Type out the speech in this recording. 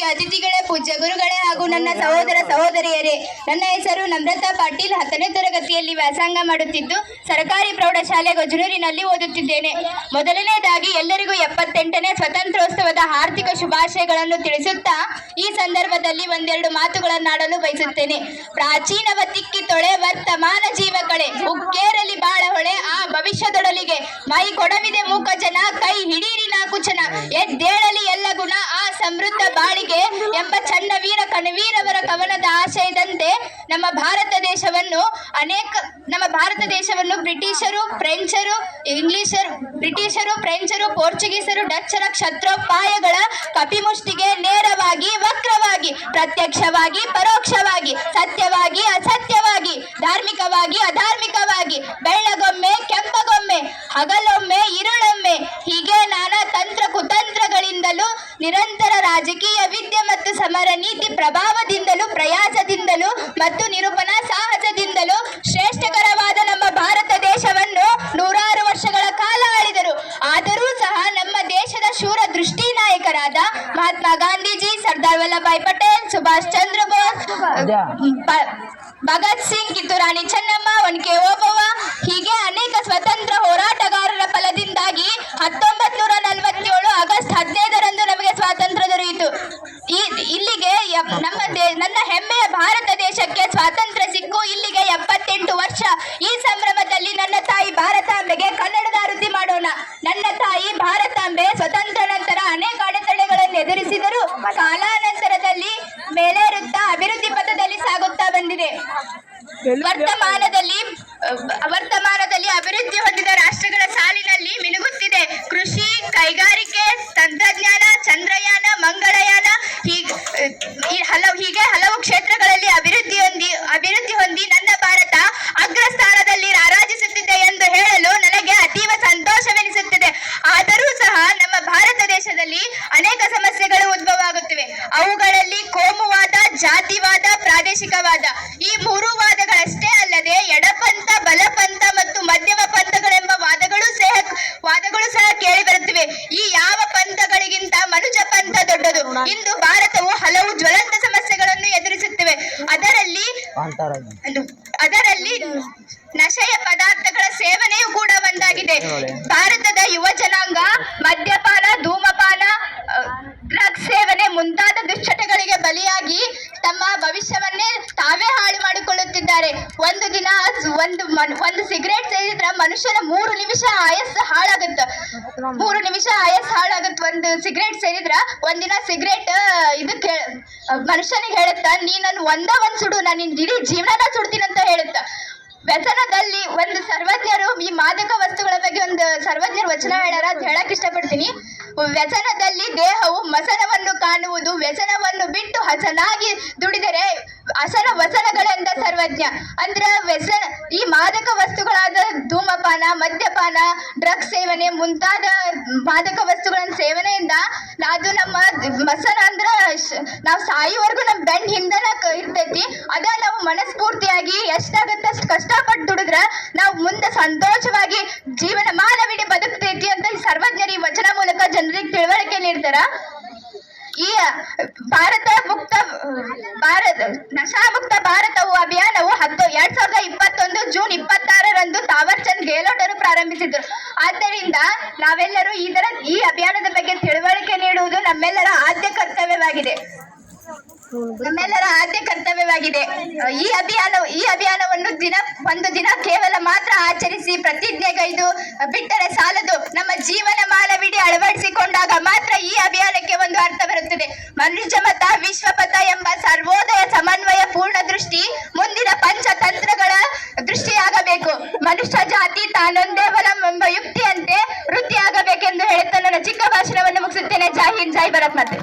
ಮುಖ್ಯ ಅತಿಥಿಗಳೇ, ಪೂಜ್ಯ ಗುರುಗಳೇ ಹಾಗೂ ನನ್ನ ಸಹೋದರ ಸಹೋದರಿಯರೇ, ನನ್ನ ಹೆಸರು ನಮ್ರತಾ ಪಾಟೀಲ್. 10ನೇ ತರಗತಿಯಲ್ಲಿ ವ್ಯಾಸಂಗ ಮಾಡುತ್ತಿದ್ದು ಸರ್ಕಾರಿ ಪ್ರೌಢಶಾಲೆ ಗಜನೂರಿನಲ್ಲಿ ಓದುತ್ತಿದ್ದೇನೆ. ಮೊದಲನೇದಾಗಿ ಎಲ್ಲರಿಗೂ 78ನೇ ಸ್ವಾತಂತ್ರ್ಯೋತ್ಸವದ ಆರ್ಥಿಕ ಶುಭಾಶಯಗಳನ್ನು ತಿಳಿಸುತ್ತಾ ಈ ಸಂದರ್ಭದಲ್ಲಿ ಒಂದೆರಡು ಮಾತುಗಳನ್ನಾಡಲು ಬಯಸುತ್ತೇನೆ. ಪ್ರಾಚೀನವ ತಿಕ್ಕಿ ತೊಳೆ ವರ್ತಮಾನ ಜೀವ ಕಳೆ, ಉಕ್ಕೇರಲಿ ಬಾಳ ಹೊಳೆ ಆ ಭವಿಷ್ಯದೊಡಲಿಗೆ, ಮೈ ಕೊಡವಿದೆ ಮೂಕ ಜನ ಕೈ ಹಿಡೀರಿ ನಾಲ್ಕು ಜನ, ಎದ್ದೇಳಲಿ ಎಲ್ಲ ಗುಣ ಆ ಸಮೃದ್ಧ ಬಾಳಿಗೆ ಎಂಬ ಚನ್ನ ವೀರ ಕಣವೀರವರ ಕವನದ ಆಶಯದಂತೆ ನಮ್ಮ ಭಾರತ ದೇಶವನ್ನು ಬ್ರಿಟಿಷರು, ಫ್ರೆಂಚರು, ಪೋರ್ಚುಗೀಸರು, ಡಚ್ಚರ ಕ್ಷತ್ರೋಪಾಯಗಳ ಕಪಿಮುಷ್ಟಿಗೆ ನೇರವಾಗಿ, ವಕ್ರವಾಗಿ, ಪ್ರತ್ಯಕ್ಷವಾಗಿ, ಪರೋಕ್ಷವಾಗಿ, ಸತ್ಯವಾಗಿ, ಅಸತ್ಯವಾಗಿ, ಧಾರ್ಮಿಕವಾಗಿ, ಅಧಾರ್ಮಿಕವಾಗಿ, ಬೆಳ್ಳಗೊಮ್ಮೆ, ಕೆಂಪಗೊಮ್ಮೆ, ಹಗಲೊಮ್ಮೆ, ಇರುಳೊಮ್ಮೆ, ಹೀಗೆ ನಾನಾ ತಂತ್ರ ಕುತಂತ್ರಗಳಿಂದಲೂ ನಿರಂತರ ರಾಜಕೀಯ ವಿದ್ಯೆ ಮತ್ತು ಸಮರ ನೀತಿ ಪ್ರಭಾವದಿಂದಲೂ ಪ್ರಯಾಸದಿಂದಲೂ ಮತ್ತು ನಿರೂಪಣಾ ಸಾಹಸದಿಂದಲೂ ಶ್ರೇಷ್ಠಕರವಾದ ನಮ್ಮ ಭಾರತ ದೇಶವನ್ನು 100 ವರ್ಷಗಳ ಕಾಲ ಆಳಿದರು. ಆದರೂ ಸಹ ನಮ್ಮ ದೇಶದ ಶೂರ ದೃಷ್ಟಿ ನಾಯಕರಾದ ಮಹಾತ್ಮ ಗಾಂಧೀಜಿ, ಸರ್ದಾರ್ ವಲ್ಲಭಾಯ್ ಪಟೇಲ್, ಸುಭಾಷ್ ಚಂದ್ರ ಬೋಸ್, ಭಗತ್ ಸಿಂಗ್, ಕಿತ್ತೂರಾಣಿ ಚೆನ್ನಮ್ಮ, ಒನಕೆ ಓಬವ್ವ ಹೀಗೆ ಅನೇಕ ಸ್ವತಂತ್ರ ಹೋರಾಟಗಾರರ ಫಲದಿಂದಾಗಿ 1947 ಆಗಸ್ಟ್ 15ರಂದು ನಮಗೆ ಸ್ವಾತಂತ್ರ್ಯ ದೊರೆಯಿತು. ಇಲ್ಲಿಗೆ ನನ್ನ ಹೆಮ್ಮೆಯ ಭಾರತ ದೇಶಕ್ಕೆ ಸ್ವಾತಂತ್ರ್ಯ ಸಿಕ್ಕು ಇಲ್ಲಿಗೆ 78 ವರ್ಷ. ಈ ಸಂಭ್ರಮದಲ್ಲಿ ನನ್ನ ತಾಯಿ ಭಾರತಾಂಬೆಗೆ ಕನ್ನಡದ ಆರತಿ ಮಾಡೋಣ. ನನ್ನ ತಾಯಿ ಭಾರತಾಂಬೆ ಸ್ವತಂತ್ರ ನಂತರ ಅನೇಕ ಅಡೆತಡೆಗಳನ್ನು ಎದುರಿಸಿದರೂ ಕಾಲಾನಂತರದಲ್ಲಿ ಮೇಲೇರುತ್ತಾ ಅಭಿವೃದ್ಧಿ ಪಥದಲ್ಲಿ ಸಾಗುತ್ತಾ ಬಂದಿದೆ. ವರ್ತಮಾನದಲ್ಲಿ ಅಭಿವೃದ್ಧಿ ಹೊಂದಿದ ರಾಷ್ಟ್ರಗಳ ಸಾಲಿನಲ್ಲಿ ಮಿನುಗುತ್ತಿದೆ. ಕೃಷಿ, ಕೈಗಾರಿಕೆ, ತಂತ್ರಜ್ಞಾನ, ಚಂದ್ರಯಾನ, ಮಂಗಳಯಾನ ಹೀಗೆ ಹಲವು ಕ್ಷೇತ್ರಗಳಲ್ಲಿ ಅಭಿವೃದ್ಧಿ ಹೊಂದಿ ನನ್ನ ಭಾರತ ಅಗ್ರಸ್ಥಾನದಲ್ಲಿ ರಾರಾಜಿಸುತ್ತಿದೆ ಎಂದು ಹೇಳಲು ನನಗೆ ಅತೀವ ಸಂತೋಷವೆನಿಸುತ್ತದೆ. ಆದರೂ ಸಹ ನಮ್ಮ ಭಾರತ ದೇಶದಲ್ಲಿ ಅನೇಕ ಸಮಸ್ಯೆಗಳು ಉದ್ಭವವಾಗುತ್ತಿವೆ. ಅವುಗಳಲ್ಲಿ ಕೋಮುವಾದ, ಜಾತಿವಾದ, ಪ್ರಾದೇಶಿಕವಾದ ಈ 3 ವಾದಗಳಷ್ಟೇ ಅಲ್ಲದೆ ಎಡಪಂಥ, ಬಲಪಂಥ ಮತ್ತು ಮಧ್ಯಮ ಪಂಥಗಳೆಂಬ ವಾದಗಳು ಸಹ ಕೇಳಿ ಬರುತ್ತಿವೆ. ಈ ಯಾವ ಪಂಥಗಳಿಗಿಂತ ಮನುಜ ಪಂಥ ದೊಡ್ಡದು. ಇಂದು ಭಾರತವು ಹಲವು ಜ್ವಲಂತ ಸಮಸ್ಯೆಗಳನ್ನು ಎದುರಿಸುತ್ತಿವೆ. ಅದರಲ್ಲಿ ನಶೆಯ ಪದಾರ್ಥಗಳ ಸೇವನೆಯೂ ಕೂಡ ಒಂದಾಗಿದೆ. ಭಾರತದ ಯುವ ಜನಾಂಗ ಮದ್ಯಪಾನ, ಧೂಮಪಾನ, ಡ್ರಗ್ಸ್ ಸೇವನೆ ಮುಂತಾದ ದುಶ್ಚಟಗಳಿಗೆ ಬಲಿಯಾಗಿ ತಮ್ಮ ಭವಿಷ್ಯವನ್ನೇ ತಾವೇ ಹಾಳು ಮಾಡಿಕೊಳ್ಳುತ್ತಿದ್ದಾರೆ. ಒಂದು ಸಿಗರೇಟ್ ಸೇರಿದ್ರೆ ಮನುಷ್ಯನ 3 ನಿಮಿಷ ಆಯಸ್ಸು ಹಾಳಾಗುತ್ತೆ. 3 ನಿಮಿಷ ಆಯಸ್ಸು ಹಾಳಾಗುತ್ತೆ. ಒಂದು ಸಿಗರೇಟ್ ಸೇರಿದ್ರ ಒಂದಿನ ಸಿಗರೇಟ್ ಇದಕ್ಕೆ ಮನುಷ್ಯನಿಗೆ ಹೇಳುತ್ತ, ನೀ ನನ್ನ ಒಂದ ಸುಡು, ನಾನು ನಿನ್ನ ಇಡೀ ಜೀವನನ ಸುಡ್ತೀನಂತ ಹೇಳುತ್ತ. ವ್ಯಸನದಲ್ಲಿ ಒಂದು ಸರ್ವಜ್ಞರು ಈ ಮಾದಕ ವಸ್ತುಗಳ ಬಗ್ಗೆ ಒಂದು ಸರ್ವಜ್ಞರು ವಚನ ಹೇಳ್ಯಾರ ಅಂತ ಹೇಳಕ್ ಇಷ್ಟಪಡ್ತೀನಿ. ವ್ಯಸನದಲ್ಲಿ ದೇಹವು ಮಸನವನ್ನು ಕಾಣುವುದು, ವ್ಯಸನವನ್ನು ಬಿಟ್ಟು ಹಸನಾಗಿ ದುಡಿದರೆ ಹಸನ ವಸನಗಳೆಂದ ಸರ್ವಜ್ಞ. ಅಂದ್ರೆ ಈ ಮಾದಕ ವಸ್ತುಗಳಾದ ಧೂಮಪಾನ, ಮದ್ಯಪಾನ, ಡ್ರಗ್ಸ್ ಸೇವನೆ ಮುಂತಾದ ಮಾದಕ ವಸ್ತುಗಳ ಸೇವನೆಯಿಂದ ಅದು ನಮ್ಮ ಮಸನ ಅಂದ್ರ ನಾವು ಸಾಯುವವರೆಗೂ ನಮ್ಮ ಬೆನ್ನ ಹಿಂದನ ಇರ್ತೈತಿ. ಅದ ನಾವು ಮನಸ್ಫೂರ್ತಿಯಾಗಿ ಎಷ್ಟಾಗತ್ತೆ ಅಷ್ಟು ಕಷ್ಟಪಟ್ಟು ದುಡಿದ್ರ ನಾವು ಮುಂದೆ ಸಂತೋಷವಾಗಿ ಜೀವನ ಮಾನವಿಡಿ ಬದುಕ್ತೈತಿ ಅಂತ ಈ ಸರ್ವಜ್ಞರು ಈ ವಚನ ಮೂಲಕ ಜನರಿಗೆ ತಿಳುವಳಿಕೆ ನೀಡ್ತಾರ. ಈ ನಶಾಮುಕ್ತ ಭಾರತವು ಅಭಿಯಾನವು 2021 ಜೂನ್ 26ರಂದು ತಾವರ್ ಚಂದ್ ಗೆಹ್ಲೋಟ್ ಅವರು ಪ್ರಾರಂಭಿಸಿದರು. ಆದ್ದರಿಂದ ನಾವೆಲ್ಲರೂ ಈ ಅಭಿಯಾನದ ಬಗ್ಗೆ ತಿಳುವಳಿಕೆ ನೀಡುವುದು ನಮ್ಮೆಲ್ಲರ ಆದ್ಯ ಕರ್ತವ್ಯವಾಗಿದೆ. ಈ ಅಭಿಯಾನವನ್ನು ಒಂದು ದಿನ ಕೇವಲ ಮಾತ್ರ ಆಚರಿಸಿ ಪ್ರತಿಜ್ಞೆಗೈದು ಬಿಟ್ಟರೆ ಸಾಲದು. ನಮ್ಮ ಜೀವನ ಮಾನವಿಡಿ ಅಳವಡಿಸಿಕೊಂಡಾಗ ಮಾತ್ರ ಈ ಅಭಿಯಾನಕ್ಕೆ ಒಂದು ಅರ್ಥ ಬರುತ್ತದೆ. ಮನುಜಮತ ವಿಶ್ವಪಥ ಎಂಬ ಸರ್ವೋದಯ ಸಮನ್ವಯ ಪೂರ್ಣ ದೃಷ್ಟಿ ಮುಂದಿನ ಪಂಚತಂತ್ರಗಳ ದೃಷ್ಟಿಯಾಗಬೇಕು. ಮನುಷ್ಯ ಜಾತಿ ತಾನೊಂದೇ ಬಲಂ ಎಂಬ ಯುಕ್ತಿಯಂತೆ ವೃತ್ತಿಯಾಗಬೇಕೆಂದು ಹೇಳುತ್ತಾ ನನ್ನ ಚಿಕ್ಕ ಭಾಷಣವನ್ನು ಮುಗಿಸುತ್ತೇನೆ. ಜೈ ಹಿಂದ್, ಜೈ ಭಾರತ್ ಮಾತೆ.